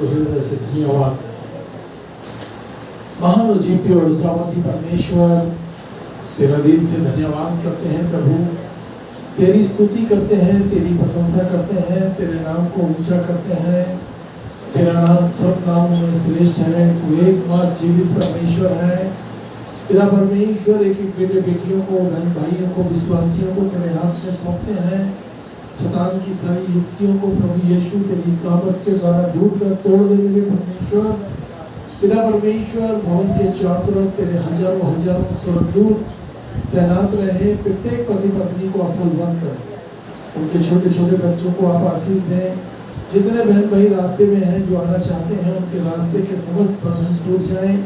को हृदय से धन्यवाद दें। महान जीवते और सामर्थी परमेश्वर, तेरा दिल से धन्यवाद करते हैं प्रभु, तेरी स्तुति करते हैं, तेरी प्रशंसा करते हैं, तेरे नाम को ऊंचा करते हैं। तेरा नाम सब नामों में श्रेष्ठ है। तू एकमात्र जीवित परमेश्वर है। पिता परमेश्वर, एक एक बेटे बेटियों को, बहन भाइयों को, विश्वासियों को तेरे हाथ में सौंपते हैं। शैतान की सारी युक्तियों को प्रभु यीशु तेरी सामर्थ के द्वारा दूर कर तोड़ दे मेरे परमेश्वर। पिता परमेश्वर, भवन के चारों तरफ तेरे हजारों हजारों स्वर्गदूत तैनात रहे। प्रत्येक पति पत्नी को फलवंत करें। उनके छोटे छोटे बच्चों को आप आशीष दें। जितने बहन भाई रास्ते में हैं, जो आना चाहते हैं, उनके रास्ते के समस्त बंधन टूट जाएं।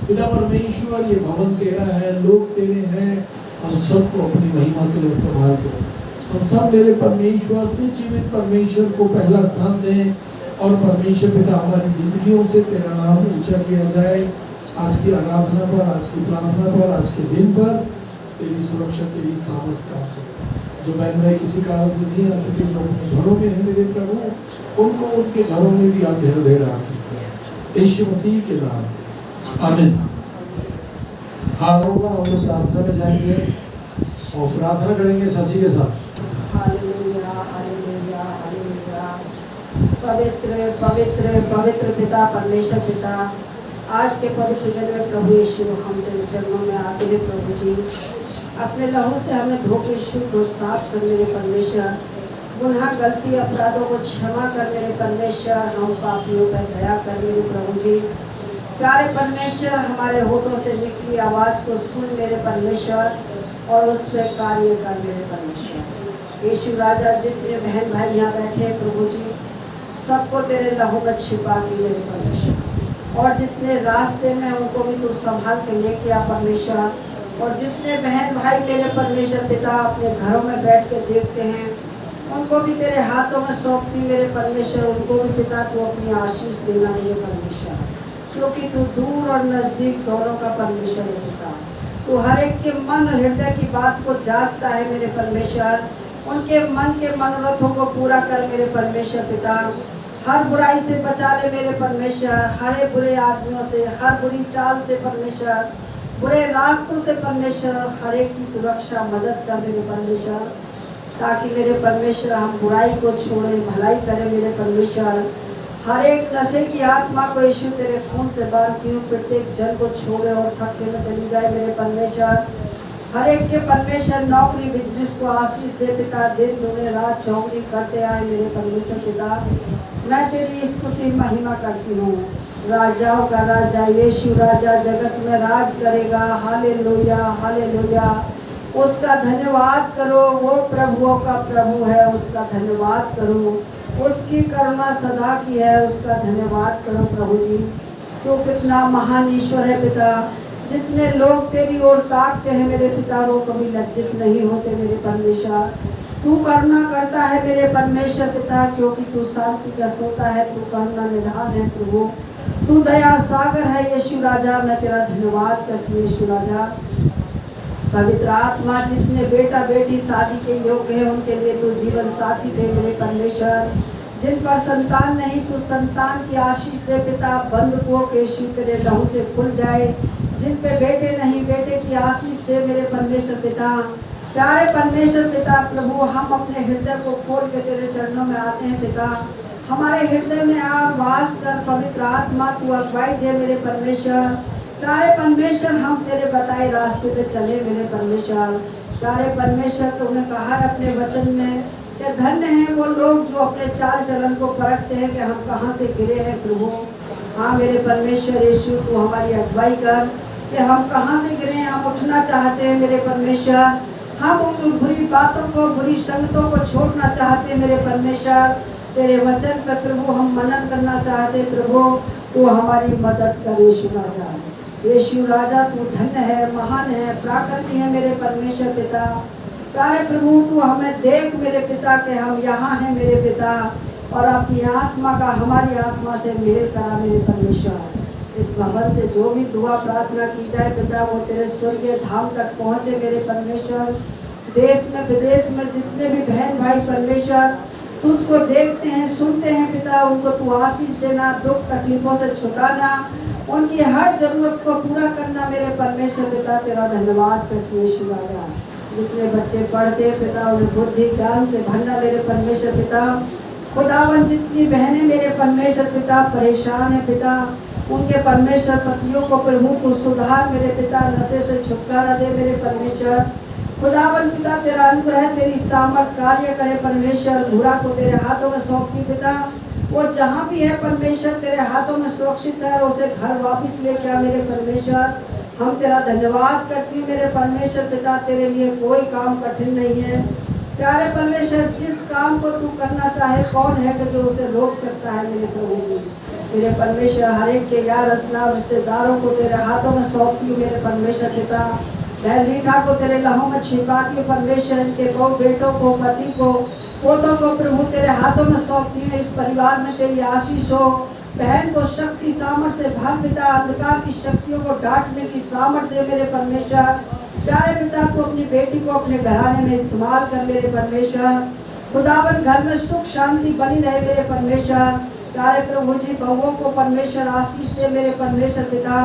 पिता परमेश्वर, ये भवन तेरा है, लोग तेरे हैं। हम सबको अपनी महिमा के लिए इस्तेमाल करें। हम सब मेरे परमेश्वर, तू जीवित परमेश्वर को पहला स्थान दें। और परमेश्वर पिता, हमारी जिंदगियों से तेरा नाम ऊंचा किया जाए। आज की आराधना पर, आज की प्रार्थना पर, आज के दिन पर तेरी सुरक्षा, तेरी सामर्थ काम करे। जो बहन भाई किसी कारण से नहीं आ सके, जो अपने घरों में है मेरे प्रभु, उनको उनके घरों में भी आप ढेर ढेर आशीष दें, यीशु मसीह के नाम में, आमीन। हाँ होगा, हम लोग प्रार्थना में जाएंगे और प्रार्थना करेंगे शशि के साथ। Hallelujah, hallelujah, hallelujah. पवित्र पवित्र पवित्र पिता परमेश्वर पिता, आज के पवित्र दिन में प्रभु यीशु हम तेरे चरणों में आते हैं प्रभु जी। अपने लहू से हमें धो के शुद्ध और साफ कर मेरे परमेश्वर। गुनाह गलती अपराधों को क्षमा कर मेरे परमेश्वर। हम पापियों पर दया कर मेरे प्रभु जी। प्यारे परमेश्वर, हमारे होठों से निकली आवाज़ को सुन मेरे परमेश्वर और उस पर कार्य कर मेरे परमेश्वर। यीशु राजा, जितने बहन भाई यहाँ बैठे हैं प्रभु जी, सबको तेरे लहू में छिपा के मेरे परमेश्वर। और जितने रास्ते में उनको भी तू संभाल के लेके आ परमेश्वर। और जितने बहन भाई मेरे परमेश्वर पिता अपने घरों में बैठ के देखते हैं, उनको भी तेरे हाथों में सौंपती मेरे परमेश्वर। उनको भी पिता तू अपनी आशीष देना मेरे परमेश्वर, क्योंकि तू दूर और नज़दीक दोनों का परमेश्वर है पिता। तू हर एक के मन और हृदय की बात को जांचता है मेरे परमेश्वर। उनके मन के मनोरथों को पूरा कर मेरे परमेश्वर पिता। हर बुराई से बचा ले मेरे परमेश्वर, हर एक बुरे आदमियों से, हर बुरी चाल से परमेश्वर, बुरे रास्तों से परमेश्वर। हर एक की तू रक्षा मदद कर मेरे परमेश्वर, ताकि मेरे परमेश्वर हम बुराई को छोड़े, भलाई करें मेरे परमेश्वर। हर एक नशे की आत्मा को यीशु तेरे खून से बांधती हूँ, प्रत्येक जन को छोड़े और थक्के में चली जाए मेरे परमेश्वर। हर एक के परमेश्वर नौकरी बिजनेस को आशीष दे पिता। दिन दुनिया रात चौगनी करते आए मेरे परमेश्वर पिता। मैं तेरी स्तुति महिमा करती हूँ। राजाओं का राजा यीशु राजा जगत में राज करेगा। Hallelujah, hallelujah. उसका धन्यवाद करो, वो प्रभुओं का प्रभु है, उसका धन्यवाद करो। उसकी करुणा सदा की है, उसका धन्यवाद करो प्रभु जी। तो कितना महान ईश्वर है पिता। जितने लोग तेरी ओर ताकते हैं मेरे पिता, वो कभी लज्जित नहीं होते मेरे परमेश्वर। तू करुणा करता है मेरे परमेश्वर पिता, क्योंकि तू शांति का सोता है, तू करुणा निधान है प्रभु। तू दया सागर है यीशु राजा। मैं तेरा धन्यवाद करती हूँ यीशु राजा। पवित्र आत्मा, जितने बेटा बेटी शादी के योग्य है, उनके लिए तू जीवन साथी दे मेरे परमेश्वर। जिन पर संतान नहीं, तू संतान की आशीष दे पिता। बंधुओं के यीशु तेरे लहू से खुल जाए। जिन पे बेटे नहीं, बेटे की आशीष दे मेरे परमेश्वर पिता। प्यारे परमेश्वर पिता प्रभु, हम अपने हृदय को खोल के तेरे चरणों में आते हैं पिता। हमारे हृदय में आ वास कर पवित्र आत्मा, तू अगुवाई दे मेरे परमेश्वर। प्यारे परमेश्वर, हम तेरे बताए रास्ते पे चले मेरे परमेश्वर। प्यारे परमेश्वर, तुमने कहा है अपने वचन में कि धन्य हैं वो लोग जो अपने चाल चलन को परखते हैं कि हम कहाँ से गिरे हैं प्रभु। हाँ मेरे परमेश्वर यीशु, तू हमारी अगुवाई कर कि हम कहाँ से गिरे हैं। हम उठना चाहते हैं मेरे परमेश्वर। हम उन बुरी बातों को, बुरी संगतों को छोड़ना चाहते हैं मेरे परमेश्वर। तेरे वचन पर प्रभु हम मनन करना चाहते प्रभु। तू हमारी मदद कर यीशु राजा। यीशु राजा, तू धन्य है, महान है, प्राकृतिक है मेरे परमेश्वर पिता। प्यारे प्रभु, तू हमें देख मेरे पिता के हम यहाँ हैं मेरे पिता, और अपनी आत्मा का हमारी आत्मा से मेल करा मेरे परमेश्वर। इस भवन से जो भी दुआ प्रार्थना की जाए पिता, वो तेरे स्वर्गीय धाम तक पहुँचे मेरे परमेश्वर। देश में विदेश में जितने भी बहन भाई परमेश्वर तुझको देखते हैं, सुनते हैं पिता, उनको तू आशीष देना, दुख तकलीफों से छुटाना, उनकी हर जरूरत को पूरा करना मेरे परमेश्वर पिता। तेरा धन्यवाद करती हूँ यीशु राजा। जितने बच्चे पढ़ते हैं पिता, उन्हें बुद्धि ज्ञान से भरना मेरे परमेश्वर पिता। खुदावन जितनी बहनें मेरे परमेश्वर पिता परेशान है पिता, उनके परमेश्वर पतियों को प्रभु तू सुधार मेरे पिता, नशे से छुटकारा दे मेरे परमेश्वर। खुदावन पिता तेरा अनुग्रह तेरी सामर्थ कार्य करे परमेश्वर। बुरा को तेरे हाथों में सौंपती पिता, वो जहाँ भी है परमेश्वर तेरे हाथों में सुरक्षित है, उसे घर वापस लेके आ मेरे परमेश्वर। हम तेरा धन्यवाद करती हूँ मेरे परमेश्वर पिता, तेरे लिए कोई काम कठिन नहीं है प्यारे परमेश्वर। जिस काम को तू करना चाहे कौन है कि जो उसे रोक सकता है मेरे प्रभु जी। मेरे परमेश्वर हर एक के यार असनाव रिश्तेदारों को तेरे हाथों में सौंपती हूँ मेरे परमेश्वर पिता। बहन रीठा को तेरे लहू में छिपाती हूँ परमेश्वर, इनके बहु बेटों को, पति को, पोतों को प्रभु तेरे हाथों में सौंपती हूँ। इस परिवार में तेरी आशीष हो। बहन को शक्ति सामर्थ से भर पिता, अंधकार की शक्तियों को डांटने की सामर्थ दे मेरे परमेश्वर। प्यारे पिता तू अपनी बेटी को अपने घराने में इस्तेमाल कर मेरे परमेश्वर। खुदावन घर में सुख शांति बनी रहे मेरे परमेश्वर। प्यारे प्रभु जी बहुओं को परमेश्वर आशीष दे मेरे परमेश्वर पिता,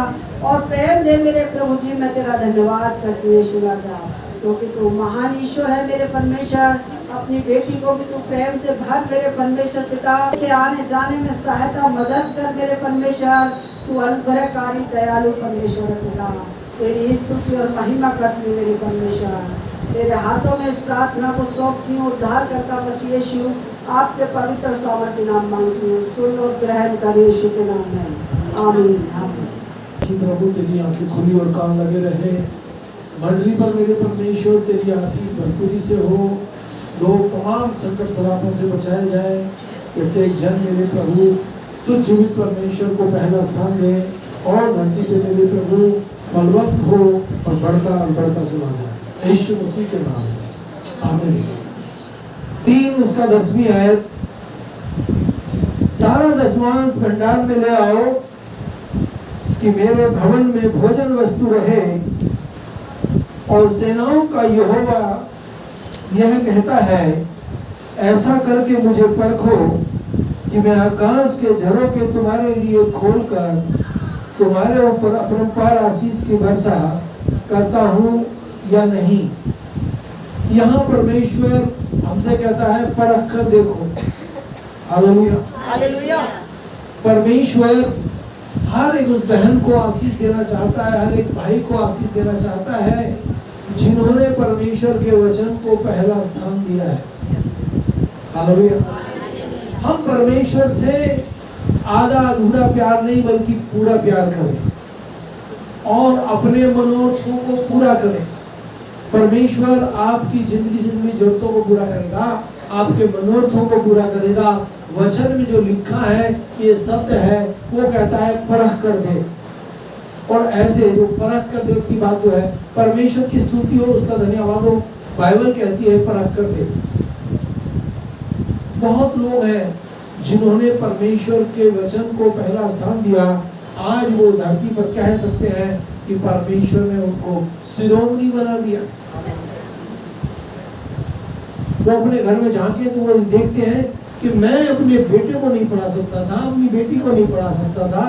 और प्रेम दे मेरे प्रभु जी। मैं तेरा धन्यवाद करती हूँ यीशु राजा, क्योंकि तू महान ईश्वर है मेरे परमेश्वर। अपनी बेटी को भी तू प्रेम से भर मेरे परमेश्वर पिता, के आने जाने में सहायता मदद कर मेरे परमेश्वर। तू अनुग्रहकारी दयालु परमेश्वर पिता, तेरी स्तुति और महिमा करती हूँ मेरे परमेश्वर। तेरे हाथों में इस प्रार्थना को सौंपती हूँ। उद्धार करता मसीह यीशु आपके पवित्र सामर्थ्य नाम मांगती हूँ, सुन और ग्रहण कर यीशु के नाम में, आमीन आमीन। प्रभु तेरी आंखें खुली और कान लगे रहे मंडली पर मेरे परमेश्वर, तेरी आशीष भरपूरी से हो। लोग तमाम संकट सरापों से बचाए जाए। प्रत्येक जन मेरे प्रभु तुझ जीवित परमेश्वर को पहला स्थान दे, और धरती पे मेरे प्रभु फलवंत हो और बढ़ता चला जाए यीशु मसीह के नाम में, आमीन। 3 उसका 10वीं आयत, सारा दशमांश भंडार में ले आओ कि मेरे भवन में भोजन वस्तु रहे, और सेनाओं का यहोवा यह कहता है, ऐसा करके मुझे परखो कि मैं आकाश के झरों के तुम्हारे लिए खोलकर तुम्हारे ऊपर अपरंपार आशीष की वर्षा करता हूँ या नहीं। यहाँ परमेश्वर हमसे कहता है परख कर देखो। Hallelujah hallelujah. परमेश्वर हर एक उस बहन को आशीष देना चाहता है, हर एक भाई को आशीष देना चाहता है जिन्होंने परमेश्वर के वचन को पहला स्थान दिया है। हालेलुया। हम परमेश्वर से आधा अधूरा प्यार नहीं बल्कि पूरा प्यार करें और अपने मनोरथों को पूरा करें। परमेश्वर आपकी जिंदगी जरूरतों को पूरा करेगा, आपके मनोरथों को पूरा करेगा। वचन में जो लिखा है ये सत्य है। वो कहता है परख कर दे, और ऐसे जो परख कर दे की बात जो है, परमेश्वर की स्तुति हो, उसका धन्यवाद हो। बाइबल कहती है परख कर दे। बहुत लोग हैं जिन्होंने परमेश्वर के वचन को पहला स्थान दिया, आज वो धरती पर कह सकते हैं कि परमेश्वर ने उनको शिरोमणि बना दिया। वो अपने घर में झांके तो वो देखते हैं कि मैं अपने बेटे को नहीं पढ़ा सकता था, अपनी बेटी को नहीं पढ़ा सकता था,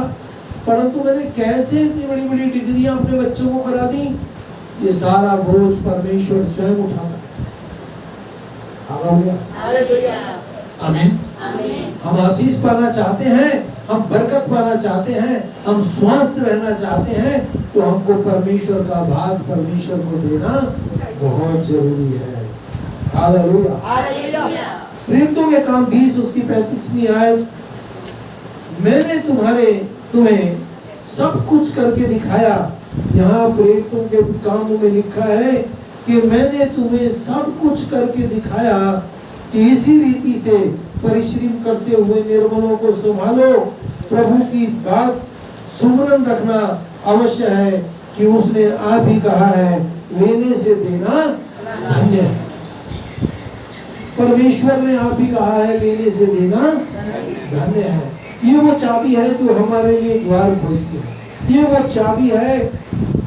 परंतु मैंने कैसे इतनी बड़ी बड़ी डिग्रियां अपने बच्चों को करा दी। ये सारा बोझ परमेश्वर स्वयं उठाता। हालेलुया, आमीन। हम आशीष पाना चाहते हैं, हम बरकत पाना चाहते हैं, हम स्वस्थ रहना चाहते हैं, तो हमको परमेश्वर का भाग परमेश्वर को देना बहुत जरूरी है। हालेलुया। प्रेरितों के काम 20 उसकी 35वीं आयत, मैंने तुम्हें सब कुछ करके दिखाया। यहाँ प्रेरितों के कामों में लिखा है कि मैंने तुम्हें सब कुछ करके दिखाया कि इसी रीति से परिश्रम करते हुए निर्मलों को संभालो। प्रभु की बात सुमरन रखना अवश्य है कि उसने आप ही कहा है, लेने से देना धन्य है। परमेश्वर ने आप ही कहा है, लेने से देना धन्य है। ये वो चाबी है जो हमारे लिए द्वार खोलती है। ये वो चाबी है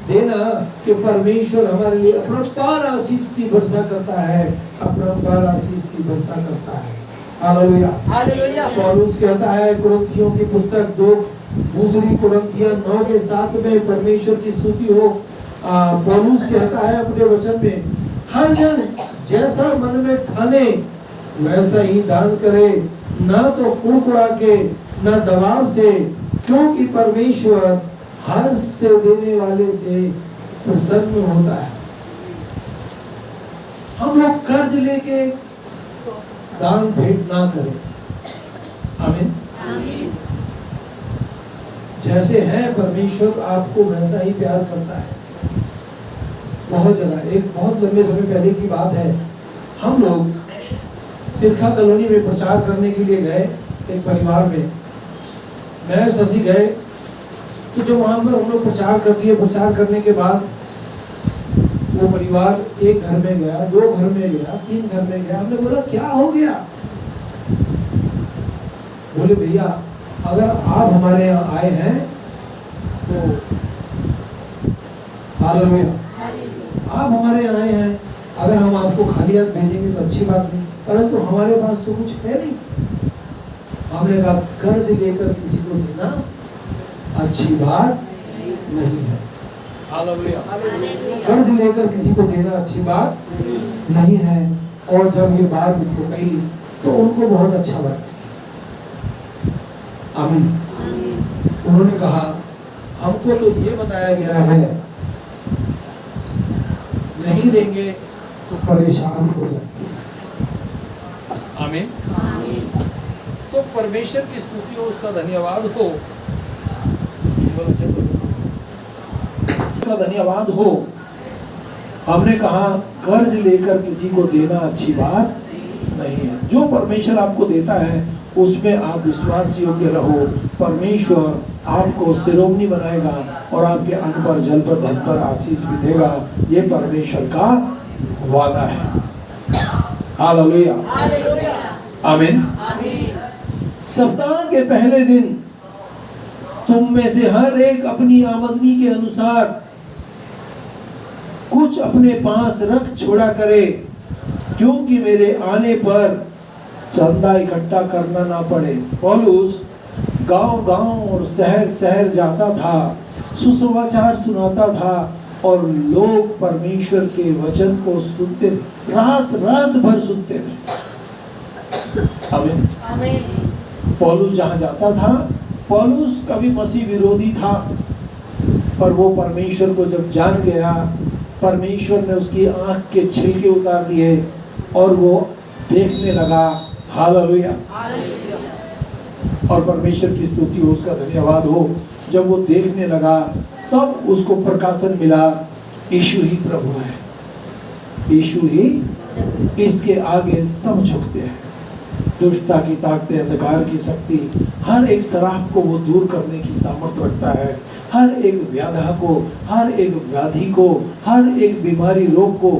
देना कि परमेश्वर हमारे लिए अपरंपार आशीष की वर्षा करता है, अपरंपार आशीष की वर्षा करता है। हालेलुया। पौलुस कहता है कुरिन्थियों की पुस्तक 2 कुरिन्थियों 9:7 में परमेश्वर की स्तुति हो। पौलुस कहता है अपने वचन में, हर जन जैसा मन में ठाने वैसा ही दान करे, ना तो कुड़कुड़ा के ना दबाव से, क्योंकि परमेश्वर हर से देने वाले से प्रसन्न होता है। हम लोग कर्ज लेके दान भेंट ना करें। आमीन। जैसे है परमेश्वर आपको वैसा ही प्यार करता है। बहुत जगह, एक बहुत लंबे समय पहले की बात है, हम लोग तिरखा कॉलोनी में प्रचार करने के लिए गए। एक परिवार में मैं शशि गए, तो जो वहां पर हम लोग प्रचार कर दिए। प्रचार करने के बाद वो परिवार एक घर में गया, 2 घर में गया, 3 घर में गया। हमने बोला क्या हो गया? बोले भैया अगर आप हमारे यहाँ आए हैं तो हालेलुया, आप हमारे यहाँ आए हैं, अगर हम आपको खाली हाथ भेजेंगे तो अच्छी बात नहीं, परंतु हमारे पास तो कुछ है नहीं। हमने कहा कर्ज लेकर किसी को देना अच्छी बात नहीं है। कर्ज लेकर किसी को देना अच्छी बात नहीं है। और जब ये बात उनको कही तो उनको बहुत अच्छा लगा। आमीन। उन्होंने कहा हमको तो ये बताया गया है नहीं देंगे तो परेशान हो जाएंगे। आमीन। तो परमेश्वर की स्तुति हो, उसका धन्यवाद हो, उसका धन्यवाद हो। हमने कहा कर्ज लेकर किसी को देना अच्छी बात नहीं है। जो परमेश्वर आपको देता है उसमें आप विश्वास योग्य रहो। परमेश्वर आपको शिरोमणि बनाएगा और आपके अन्न पर, जल पर, धन पर आशीष भी देगा। ये परमेश्वर का वादा है। हालेलुया, आमीन। सप्ताह के पहले दिन तुम में से हर एक अपनी आमदनी के अनुसार कुछ अपने पास रख छोड़ा करे, क्योंकि मेरे आने पर चंदा इकट्ठा करना ना पड़े। पौलुस गांव-गांव और शहर-शहर जाता था, सुसमाचार सुनाता था और लोग परमेश्वर के वचन को सुनते, रात भर सुनते थे। आमीन। पौलुस जहां जाता था, पौलुस कभी मसीह विरोधी था, पर वो परमेश्वर को जब जान गया, परमेश्वर ने उसकी आंख के छिलके उतार दिए और वो देखने लगा। हालेलुया। और परमेश्वर की स्तुति हो, उसका धन्यवाद हो। जब वो देखने लगा तब उसको प्रकाशन मिला, यीशु ही प्रभु है, यीशु ही, इसके आगे सब झुकते हैं। दुष्टता की ताकतें, अंधकार की शक्ति, हर एक शराब को वो दूर करने की सामर्थ्य रखता है। हर एक व्याधा को, हर एक व्याधि को, हर एक बीमारी, रोग को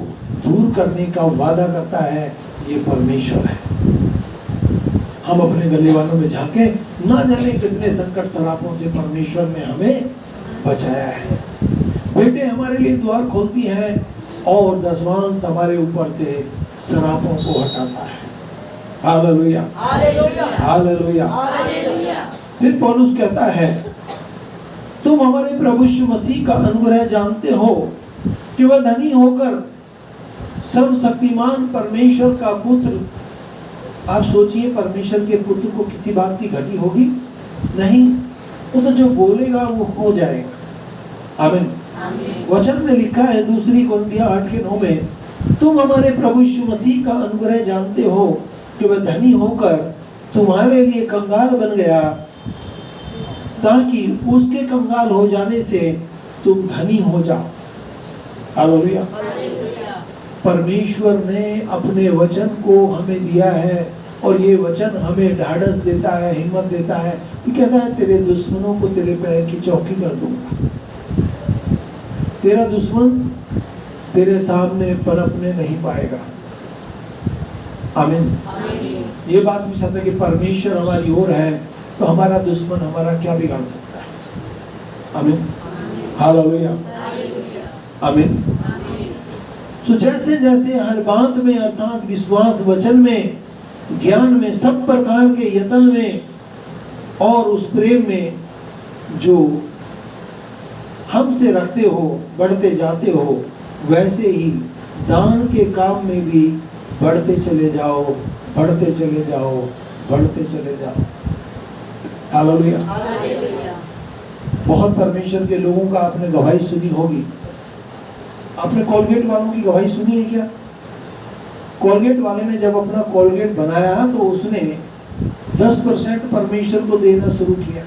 दूर करने का वादा करता है। ये परमेश्वर है। हम अपने गले वालों में झांके, ना जाने कितने संकट सरापों से परमेश्वर ने हमें बचाया है। बेटे हमारे लिए द्वार खोलती है और दसवांश हमारे ऊपर से सरापों को हटाता है। Hallelujah, hallelujah. फिर पौलुस कहता है तुम हमारे प्रभु यीशु मसीह का अनुग्रह जानते हो कि वह धनी होकर सर्वशक्तिमान परमेश्वर का पुत्र। आप सोचिए, परमेश्वर के पुत्र को किसी बात की घटी होगी? नहीं, वो तो जो बोलेगा वो हो जाएगा। आमीन। वचन में लिखा है 2 कुरिन्थियों 8:9 में, तुम हमारे प्रभु यीशु मसीह का अनुग्रह जानते हो कि वह धनी होकर तुम्हारे लिए कंगाल बन गया, ताकि उसके कंगाल हो जाने से तुम धनी हो जाओ। हालेलुया। परमेश्वर ने अपने वचन को हमें दिया है और ये वचन हमें ढाढ़स देता है, हिम्मत देता है। ये कहता है तेरे दुश्मनों को तेरे पैर की चौकी कर दूंगा। तेरा दुश्मन तेरे सामने पनपने नहीं पाएगा। आमीन। ये बात भी सत्य है कि परमेश्वर हमारी ओर है तो हमारा दुश्मन हमारा क्या बिगाड़ सकता है। आमीन। हालेलुया, आमीन। तो जैसे जैसे हर बात में अर्थात विश्वास वचन में ज्ञान में, सब प्रकार के यत्न में और उस प्रेम में जो हमसे रखते हो, बढ़ते जाते हो, वैसे ही दान के काम में भी बढ़ते चले जाओ, बढ़ते चले जाओ, बढ़ते चले जाओ। हालेलुया। बहुत परमेश्वर के लोगों का आपने गवाही सुनी होगी। आपने कोलगेट वालों की गवाही सुनी है क्या? कोलगेट वाले ने जब अपना कोलगेट बनाया तो उसने 10% परमेश्वर को देना शुरू किया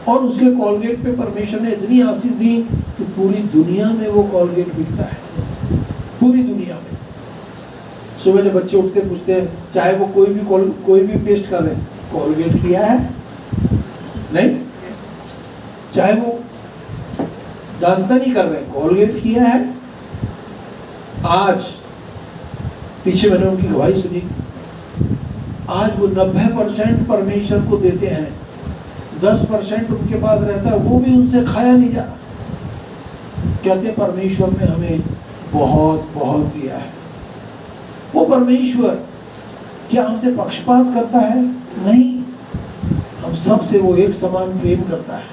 और उसके कोलगेट पे परमेश्वर ने इतनी आशीष दी कि पूरी दुनिया में वो कोलगेट बिकता है, पूरी दुनिया में। सुबह जब बच्चे उठते पूछते हैं, चाहे वो कोई भी पेस्ट कर रहे, कोलगेट किया है? नहीं। चाहे वो दांतन नहीं कर रहे, कोलगेट किया है? आज पीछे मैंने उनकी गवाही सुनी, आज वो 90% परमेश्वर को देते हैं, 10% उनके पास रहता है, वो भी उनसे खाया नहीं जा रहा। कहते परमेश्वर ने हमें बहुत बहुत दिया है। वो परमेश्वर क्या हमसे पक्षपात करता है? नहीं, हम सबसे वो एक समान प्रेम करता है।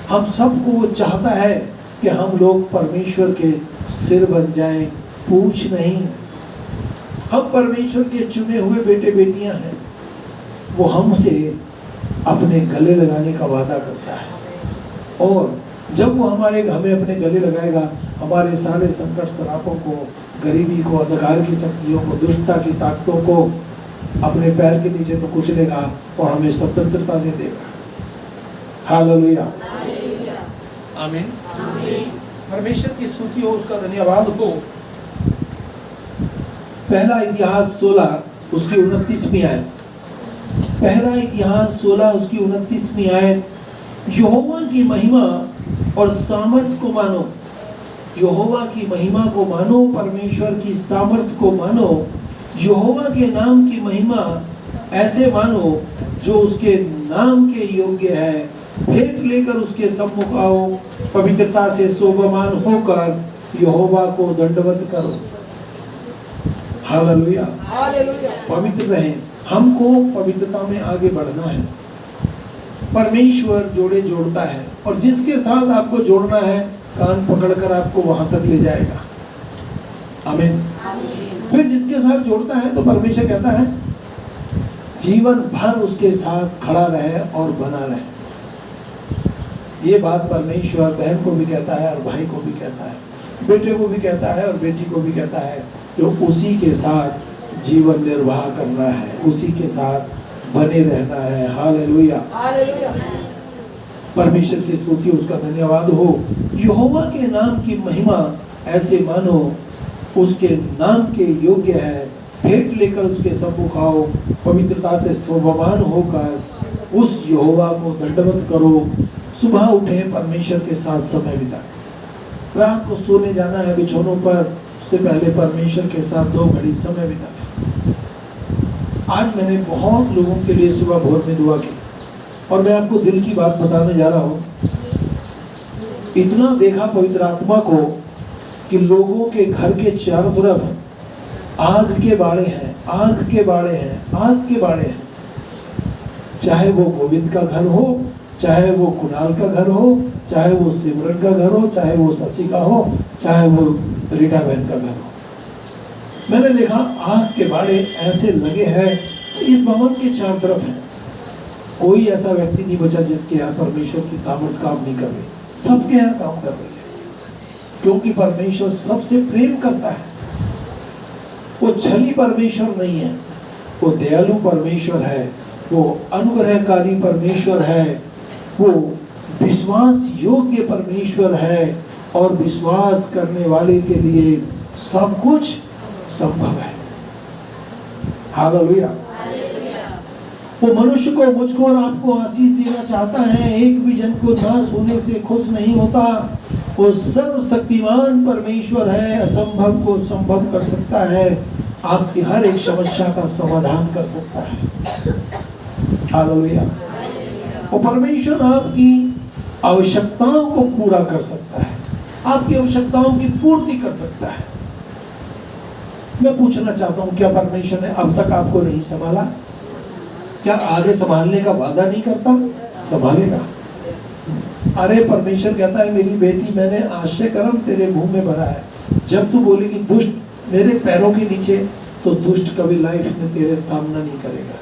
हम सबको वो चाहता है कि हम लोग परमेश्वर के सिर बन जाएं, पूछ नहीं। हम परमेश्वर के चुने हुए बेटे बेटियां हैं। वो हमसे अपने गले लगाने का वादा करता है और जब वो हमें अपने गले लगाएगा, हमारे सारे संकट सरापों को, गरीबी को, अंधकार की शक्तियों को, दुष्टता की ताकतों को अपने पैर के नीचे तो कुचलेगा और हमें स्वतंत्रता दे देगा। हालेलुया, आमीन। परमेश्वर की स्तुति हो, उसका धन्यवाद हो। पहला इतिहास 16 उसकी 29वीं आयत। पहला इतिहास 16 उसकी 29वीं आयत। यहोवा की महिमा और सामर्थ को मानो, यहोवा की महिमा को मानो, परमेश्वर की सामर्थ को मानो, यहोवा के नाम की महिमा ऐसे मानो जो उसके नाम के योग्य है। भेंट लेकर उसके सम्मुख आओ, पवित्रता से शोभामान होकर यहोवा को दंडवत करो। हालेलुया, पवित्र रहें। हमको पवित्रता में आगे बढ़ना है। परमेश्वर जोड़े जोड़ता है और जिसके साथ आपको जोड़ना है, कान पकड़कर आपको वहां तक ले जाएगा। आमीन। फिर जिसके साथ जोड़ता है तो परमेश्वर कहता है जीवन भर उसके साथ खड़ा रहे और बना रहे। ये बात परमेश्वर बहन को भी कहता है और भाई को भी कहता है, बेटे को भी कहता है और बेटी को भी कहता है, जो उसी के साथ जीवन निर्वाह करना है, उसी के साथ बने रहना है। हालेलुया, परमेश्वर की स्तुति, उसका धन्यवाद हो। यहोवा के नाम की महिमा ऐसे मानो उसके नाम के योग्य है। भेंट लेकर उसके सम्मुख आओ, पवित्रता से शोभामान होकर उस यहोवा को दंडवत करो। सुबह उठे, परमेश्वर के साथ समय बिताए। रात को सोने जाना है बिछौनों पर, उससे पहले परमेश्वर के साथ 2 घड़ी समय बिताए। आज मैंने बहुत लोगों के लिए सुबह भोर में दुआ की और मैं आपको दिल की बात बताने जा रहा हूँ। इतना देखा पवित्र आत्मा को कि लोगों के घर के चारों तरफ आग के बाड़े हैं, आग के बाड़े हैं, आग के बाड़े हैं। चाहे वो गोविंद का घर हो, चाहे वो कुणाल का घर हो, चाहे वो सिमरन का घर हो, चाहे वो शशि का हो, चाहे वो रीटा बहन का घर हो। मैंने देखा आग के बाड़े ऐसे लगे हैं, इस भवन के चारों तरफ है। कोई ऐसा व्यक्ति नहीं बचा जिसके यहाँ परमेश्वर की सामर्थ काम नहीं कर रही। सबके यहाँ काम कर रही है, क्योंकि परमेश्वर सबसे प्रेम करता है। वो छली परमेश्वर नहीं है, वो दयालु परमेश्वर है, वो अनुग्रहकारी परमेश्वर है, वो विश्वास योग्य परमेश्वर है और विश्वास करने वाले के लिए सब कुछ संभव है। हालेलुया। वो मनुष्य को, मुझको और आपको आशीष देना चाहता है। एक भी जन को नाश होने से खुश नहीं होता। वो सर्वशक्तिमान परमेश्वर है, असंभव को संभव कर सकता है, आपकी हर एक समस्या का समाधान कर सकता है। हालेलुया। वो परमेश्वर आपकी आवश्यकताओं को पूरा कर सकता है, आपकी आवश्यकताओं की पूर्ति कर सकता है। मैं पूछना चाहता हूँ, क्या परमेश्वर ने अब तक आपको नहीं संभाला? क्या आगे संभालने का वादा नहीं करता? संभालेगा। अरे परमेश्वर कहता है, मेरी बेटी मैंने आश्रय कर्म तेरे मुंह में भरा है। जब तू बोलेगी दुष्ट मेरे पैरों के नीचे, तो दुष्ट कभी लाइफ में तेरे सामना नहीं करेगा।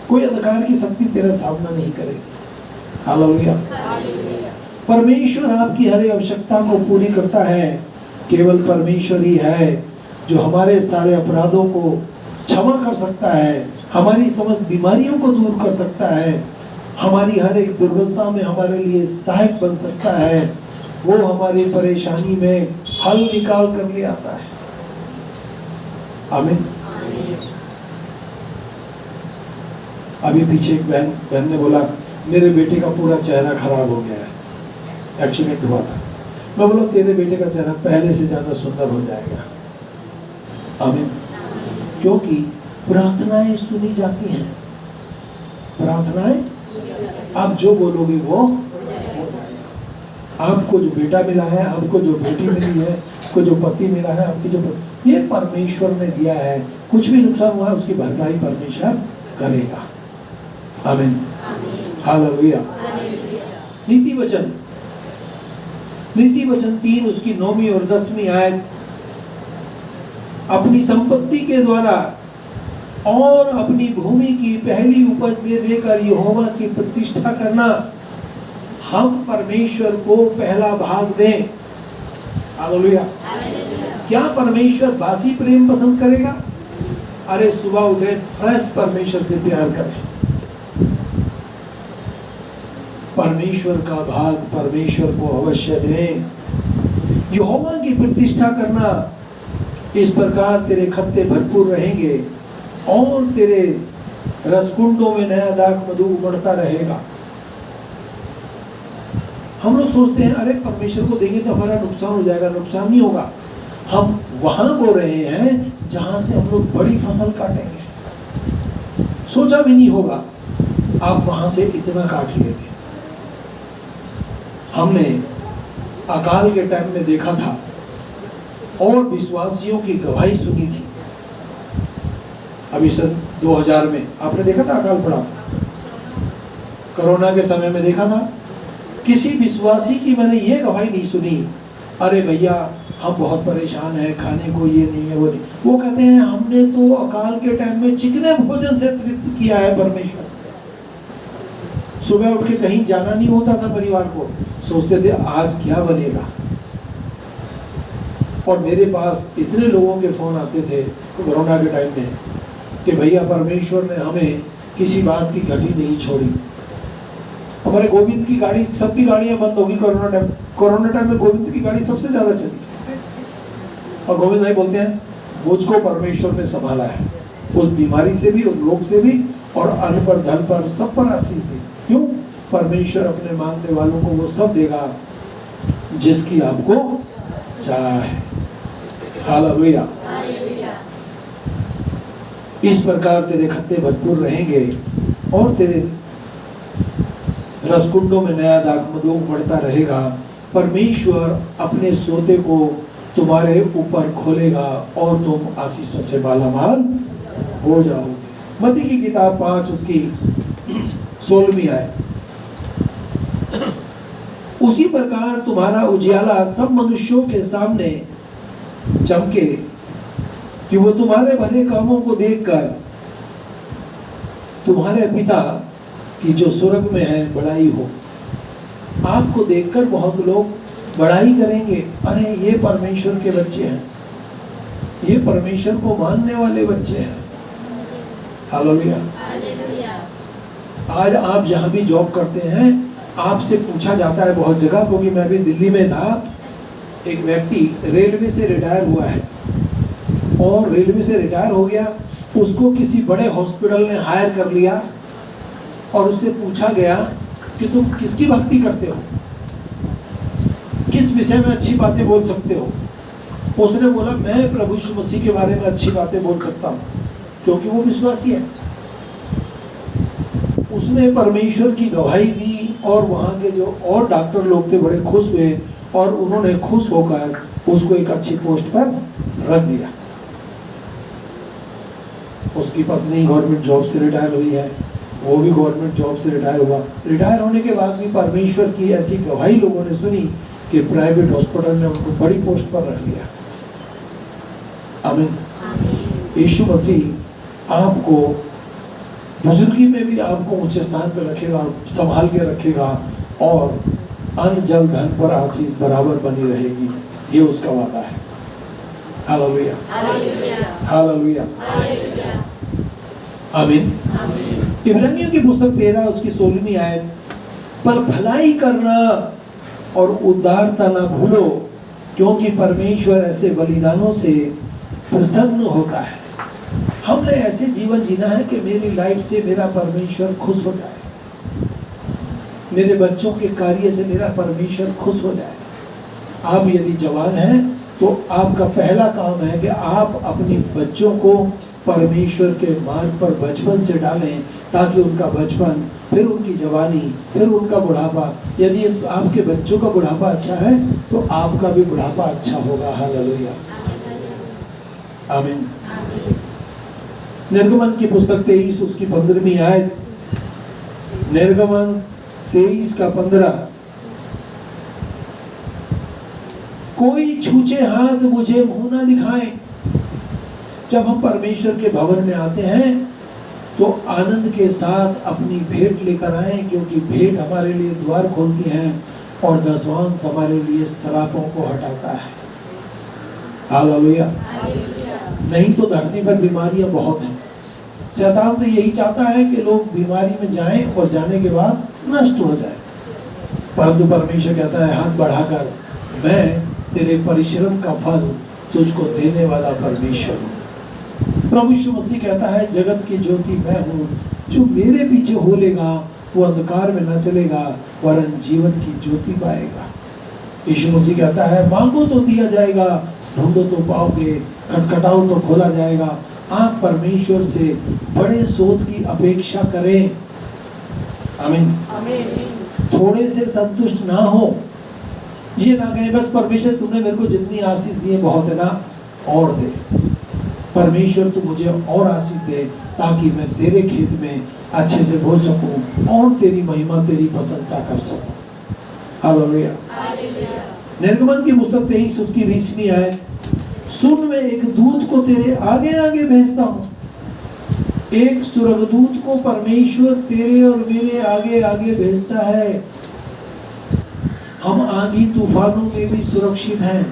कोई अंधकार की शक्ति तेरा सामना नहीं करेगी। हालेलुया। परमेश्वर आपकी हर आवश्यकता को पूरी करता है। केवल परमेश्वर ही है जो हमारे सारे अपराधों को क्षमा कर सकता है, हमारी समस्त बीमारियों को दूर कर सकता है, हमारी हर एक दुर्बलता में हमारे लिए सहायक बन सकता है। वो हमारी परेशानी में हल निकाल कर ले आता है। आमीन। अभी पीछे एक बहन ने बोला, मेरे बेटे का पूरा चेहरा खराब हो गया है, एक्सीडेंट हुआ था। मैं बोला, तेरे बेटे का चेहरा पहले से ज्यादा सुंदर हो जाएगा। आमीन। क्योंकि प्रार्थनाएं सुनी जाती हैं। प्रार्थनाएं आप जो बोलोगे वो आपको जो बेटा मिला है, आपको जो बेटी मिली है, आपको जो पति मिला है, आपकी जो ये परमेश्वर ने दिया है। कुछ भी नुकसान हुआ है उसकी भरपाई परमेश्वर करेगा। आमीन। हालेलुया। नीति वचन 3 उसकी 9वीं और 10वीं आयत, अपनी संपत्ति के द्वारा और अपनी भूमि की पहली उपज दे देकर यहोवा की प्रतिष्ठा करना। हम परमेश्वर को पहला भाग दें। हालेलुया। क्या परमेश्वर बासी प्रेम पसंद करेगा? अरे सुबह उठे फ्रेश परमेश्वर से प्यार करें। परमेश्वर का भाग परमेश्वर को अवश्य दें। यहोवा की प्रतिष्ठा करना, इस प्रकार तेरे खत्ते भरपूर रहेंगे और तेरे रसकुंडों में नया दाख मधु उमड़ता रहेगा। हम लोग सोचते हैं, अरे परमेश्वर को देंगे तो हमारा नुकसान हो जाएगा। नुकसान नहीं होगा। हम वहां बो रहे हैं जहां से हम लोग बड़ी फसल काटेंगे। सोचा भी नहीं होगा आप वहां से इतना काट लेंगे। हमने अकाल के टाइम में देखा था और विश्वासियों की गवाही सुनी थी। अभी सन 2000 में आपने देखा था अकाल पड़ा था। कोरोना के समय में देखा था। किसी विश्वासी की मैंने ये गवाही नहीं सुनी, अरे भैया हम बहुत परेशान हैं, खाने को ये नहीं है वो नहीं। वो कहते हैं हमने तो अकाल के टाइम में चिकने भोजन से तृप्त किया है परमेश्वर। सुबह उठ के कहीं जाना नहीं होता था परिवार को, सोचते थे आज क्या बनेगा। और मेरे पास इतने लोगों के फोन आते थे कोरोना के टाइम में कि भैया परमेश्वर ने हमें किसी बात की घटी नहीं छोड़ी। हमारे गोविंद की गाड़ी, सबकी गाड़ियां बंद होगी कोरोना टाइम में गोविंद की गाड़ी सबसे ज्यादा चली। और गोविंद भाई बोलते हैं मुझको परमेश्वर ने संभाला है, उस बीमारी से भी, उस रोग से भी, और अन्न पर, धन पर, सब पर आशीष दी। क्यों? परमेश्वर अपने मांगने वालों को वो सब देगा जिसकी आपको चाहे। हालेलुया। इस प्रकार तेरे खत्ते भरपूर रहेंगे और तेरे रसकुंडों में नया दाख मधु उमड़ता रहेगा। परमेश्वर अपने सोते को तुम्हारे ऊपर खोलेगा और तुम आशीषों से मालामाल हो जाओगे। मत्ती की किताब 5 उसकी 16वीं आयत, उसी प्रकार तुम्हारा उजियाला सब मनुष्यों के सामने चमके कि वो तुम्हारे भले कामों को देखकर तुम्हारे पिता की जो स्वर्ग में है बड़ाई हो। आपको देखकर बहुत लोग बड़ाई करेंगे, अरे ये परमेश्वर के बच्चे हैं, ये परमेश्वर को मानने वाले बच्चे हैं। हालेलुया। आज आप जहाँ भी जॉब करते हैं आपसे पूछा जाता है बहुत जगह, क्योंकि मैं भी दिल्ली में था, एक व्यक्ति रेलवे से रिटायर हुआ है और रेलवे से रिटायर हो गया, उसको किसी बड़े हॉस्पिटल ने हायर कर लिया और उससे पूछा गया कि तुम किसकी भक्ति करते हो, किस विषय में अच्छी बातें बोल सकते हो। उसने बोला मैं प्रभु यीशु मसीह के बारे में अच्छी बातें बोल सकता हूँ, क्योंकि वो विश्वासी है। उसने परमेश्वर की गवाही दी और वहाँ के जो और डॉक्टर लोग थे बड़े खुश हुए और उन्होंने खुश होकर उसको एक अच्छी पोस्ट पर रख दिया। उसकी पत्नी गवर्नमेंट जॉब से रिटायर हुई है, वो भी गवर्नमेंट जॉब से रिटायर हुआ। रिटायर होने के बाद भी परमेश्वर की ऐसी गवाही लोगों ने सुनी कि प्राइवेट हॉस्पिटल ने उनको बड़ी पोस्ट पर रख लिया। आमीन। यीशु मसीह आपको बुजुर्गी में भी आपको ऊंचे स्थान पर रखेगा, संभाल के रखेगा, और अन्न जल धन पर आशीष बराबर बनी रहेगी, ये उसका वादा है। हालेलुया, हालेलुया, आमीन। इब्रानियों की पुस्तक 13 उसकी 16वीं आयत, पर भलाई करना और उदारता ना भूलो, क्योंकि परमेश्वर ऐसे बलिदानों से प्रसन्न होता है। हमने ऐसे जीवन जीना है कि मेरी लाइफ से मेरा परमेश्वर खुश हो जाए, मेरे बच्चों के कार्य से मेरा परमेश्वर खुश हो जाए। आप यदि जवान हैं तो आपका पहला काम है कि आप अपने बच्चों को परमेश्वर के मार्ग पर बचपन से डालें, ताकि उनका बचपन, फिर उनकी जवानी, फिर उनका बुढ़ापा, यदि आपके बच्चों का बुढ़ापा अच्छा है तो आपका भी बुढ़ापा अच्छा होगा। हालेलुया, आमीन। निर्गमन की पुस्तक 23 उसकी 15वीं आयत, निर्गमन 23 का 15, कोई छूचे हाथ मुझे मुंह ना दिखाए। जब हम परमेश्वर के भवन में आते हैं तो आनंद के साथ अपनी भेंट लेकर आए, क्योंकि भेंट हमारे लिए द्वार खोलती है और दशवांश हमारे लिए सरापों को हटाता है। हालेलुया। नहीं तो धरती पर बीमारियां बहुत हैं। शैतान तो यही चाहता है कि लोग बीमारी में जाएं और जाने के बाद नष्ट हो जाए, परंतु परमेश्वर कहता है हाथ बढ़ाकर, मैं तेरे परिश्रम का फल तुझको देने वाला परमेश्वर हूँ। प्रभु यीशु मसीह कहता है जगत की ज्योति मैं हूँ, जो मेरे पीछे हो लेगा वो अंधकार में न चलेगा वरन जीवन की ज्योति पाएगा। यीशु मसीह कहता है मांगो तो दिया जाएगा, ढूंढो तो पाओगे, खटखटाओ तो खोला जाएगा। आप परमेश्वर से बड़े सोच की अपेक्षा करें। आमीन। थोड़े से संतुष्ट ना हो, ये ना कहें बस परमेश्वर तुमने मेरे को जितनी आशीष दी है बहुत है ना, और दे। परमेश्वर तू मुझे और आशीष दे ताकि मैं तेरे खेत में अच्छे से बोल सकूं और तेरी महिमा, तेरी प्रशंसा कर सकूं। हालेलुया। निर्गमन की पुस्तक 23 उसकी 20वीं आयत, सुन मैं एक दूत को तेरे आगे आगे भेजता हूँ। एक स्वर्गदूत को परमेश्वर तेरे और मेरे आगे आगे भेजता है। हम आंधी तूफानों में भी सुरक्षित हैं।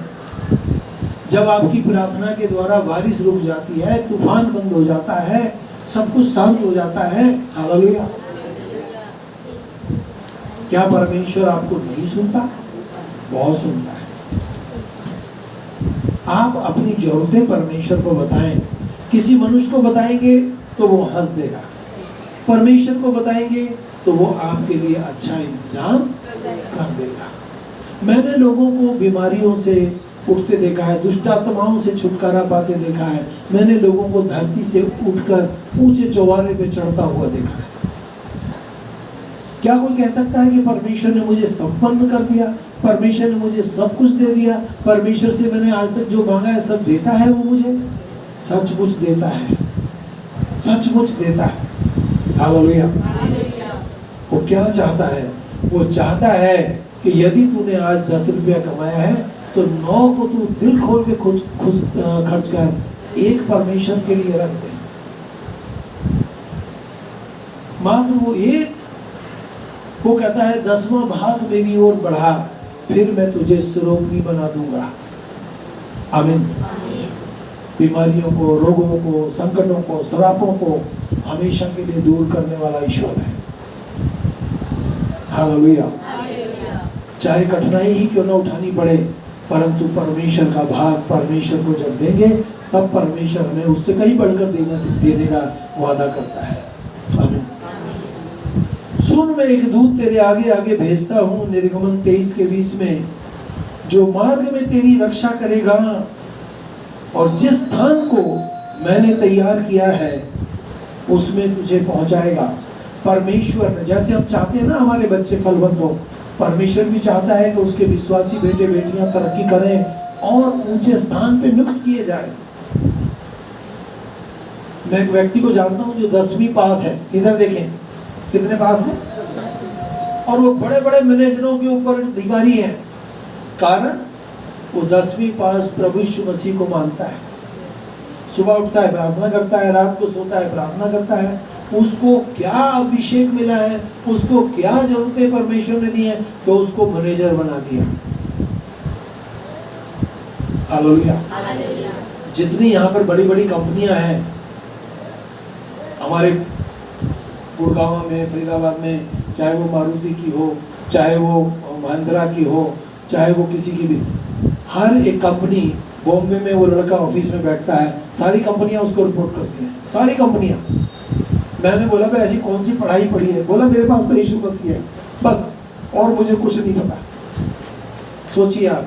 जब आपकी प्रार्थना के द्वारा बारिश रुक जाती है, तूफान बंद हो जाता है, सब कुछ शांत हो जाता है। हालेलुया। क्या परमेश्वर आपको नहीं सुनता? बहुत सुनता है। आप अपनी जरूरतें परमेश्वर को बताएं। किसी मनुष्य को बताएंगे तो वो हंस देगा, परमेश्वर को बताएंगे तो वो आपके लिए अच्छा इंतजाम कर देगा। मैंने लोगों को बीमारियों से उठते देखा है, दुष्ट आत्माओं से छुटकारा पाते देखा है। मैंने लोगों को धरती से उठकर ऊंचे चौबारे पे चढ़ता हुआ देखा है। क्या कोई कह सकता है कि परमेश्वर ने मुझे संपन्न कर दिया, परमेश्वर ने मुझे सब कुछ दे दिया, परमेश्वर से मैंने आज तक जो मांगा है सब देता है वो मुझे? सचमुच देता है, सचमुच देता है। हालेलुया। वो क्या चाहता है? वो चाहता है कि यदि तूने आज 10 रुपया कमाया है तो 9 को तू दिल खोल के खर्च कर, एक परमेश्वर के लिए रख दे। मात्र वो एक, वो कहता है 10वां भाग मेरी ओर बढ़ा, फिर मैं तुझे सुरोगनी बना दूंगा। आमीन। बीमारियों को, रोगों को, संकटों को, श्रापों को हमेशा के लिए दूर करने वाला ईश्वर है। हालेलुया। चाहे कठिनाई ही क्यों न उठानी पड़े, परंतु परमेश्वर का भाग परमेश्वर को जब देंगे तब परमेश्वर हमें उससे कहीं बढ़कर देने का वादा करता है। आमीन। सुन मैं एक दूत तेरे आगे आगे भेजता हूँ, निर्गमन 23 के 20 में, जो मार्ग में तेरी रक्षा करेगा और जिस स्थान को मैंने तैयार किया है उसमें तुझे पहुंचाएगा। परमेश्वर ने, जैसे हम चाहते हैं ना हमारे बच्चे फलवंत हो, परमेश्वर भी चाहता है कि उसके विश्वासी बेटे बेटियां तरक्की करें और ऊंचे स्थान पे नियुक्त किए जाए। मैं एक व्यक्ति को जानता हूँ जो 10वीं पास है, इधर देखें कितने पास है, और वो बड़े बड़े मैनेजरों के ऊपर अधिकारी है। कारण वो 10वीं पास प्रभु यीशु मसीह को मानता है, सुबह उठता है प्रार्थना करता है, रात को सोता है प्रार्थना करता है। उसको क्या अभिषेक मिला है, उसको क्या जरूरतें परमेश्वर ने दी है, तो उसको मैनेजर बना दिया। हालेलुया। जितनी यहाँ पर बड़ी बड़ी कंपनियां हैं, हमारे गुड़गांव में, फरीदाबाद में, चाहे वो मारुति की हो, चाहे वो महिंद्रा की हो, चाहे वो किसी की भी, हर एक कंपनी, बॉम्बे में वो लड़का ऑफिस में बैठता है, सारी कंपनियां उसको रिपोर्ट करती हैं, सारी कंपनियां। मैंने बोला भाई ऐसी कौन सी पढ़ाई पढ़ी है? बोला मेरे पास तो यीशु मसीह है बस, और मुझे कुछ नहीं पता। सोचिए आप,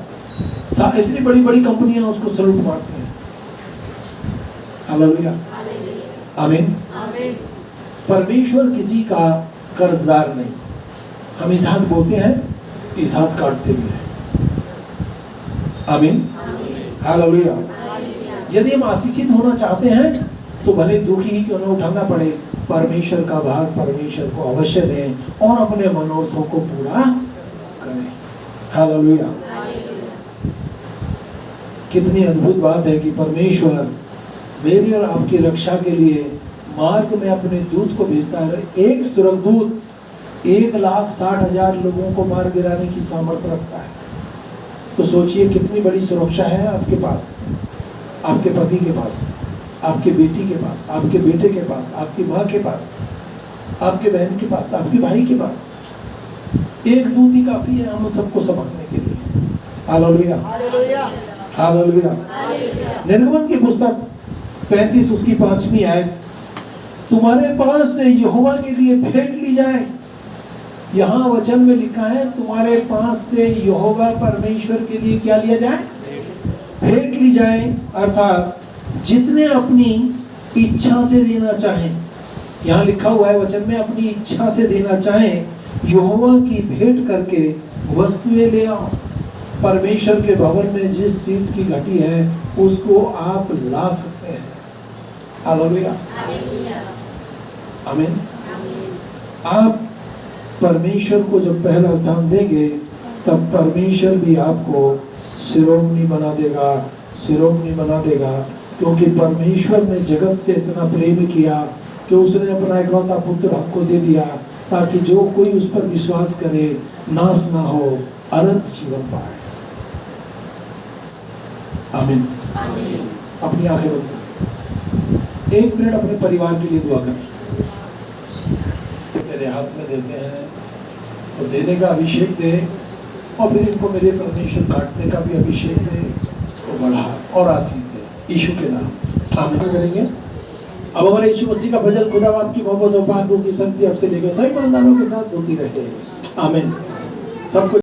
इतनी बड़ी बड़ी कंपनियां उसको सलूट मारती हैं। हालेलुया, आमीन। परमेश्वर किसी का कर्जदार नहीं। हम इस हाथ बोते हैं, इस हाथ काटते भी हैं। आमीन, हालेलुया। यदि हम आशीषित होना चाहते हैं तो भले दुखी ही क्यों न उठाना पड़े, परमेश्वर का भाग परमेश्वर को अवश्य दें और अपने मनोरथों को पूरा करें। हालेलुया। कितनी अद्भुत बात है कि परमेश्वर मेरी और आपकी रक्षा के लिए मार्ग में अपने दूत को भेजता है। एक सुरगदूत 1,60,000 लोगों को मार गिराने की सामर्थ्य रखता है। तो सोचिए कितनी बड़ी सुरक्षा है आपके पास, आपके पति के पास, आपके बेटी के पास, आपके बेटे के पास, आपकी माँ के पास, आपके बहन के पास, आपके भाई के पास। एक दूत ही काफी है हम सबको समझने के लिए। Hallelujah, hallelujah. निर्गमन की पुस्तक 35 उसकी 5वीं आयत, तुम्हारे पास से यहोवा के लिए भेंट ली जाए। यहाँ वचन में लिखा है तुम्हारे पास से यहोवा परमेश्वर के लिए क्या लिया जाए? भेंट ली जाए, अर्थात जितने अपनी इच्छा से देना चाहें। यहाँ लिखा हुआ है वचन में, अपनी इच्छा से देना चाहें, यहोवा की भेंट करके वस्तुएं ले आओ। परमेश्वर के भवन में जिस चीज की घटी है उसको आप ला सकते हैं। हालेलुया, आमीन। आप परमेश्वर को जब पहला स्थान देंगे तब परमेश्वर भी आपको शिरोमणि बना देगा, शिरोमणि बना देगा। क्योंकि परमेश्वर ने जगत से इतना प्रेम किया कि उसने अपना इकलौता पुत्र हमको दे दिया, ताकि जो कोई उस पर विश्वास करे नाश ना हो, अनंत जीवन पाए। आमीन। अपनी आंखें बंद करें, 1 मिनट अपने परिवार के लिए दुआ करें। तेरे हाथ में देते हैं और देने का अभिषेक दे, और फिर इनको मेरे परमेश्वर काटने का भी अभिषेक दे, तो बढ़ा और आशीष दे, यीशु के नाम आमीन करेंगे। अब हमारे यीशु मसीह का भजन खुदा आपकी मोहब्बत और पाक रूह की शक्ति आपसे लेकर सभी बंदानों के साथ होती रहे। आमीन। सबको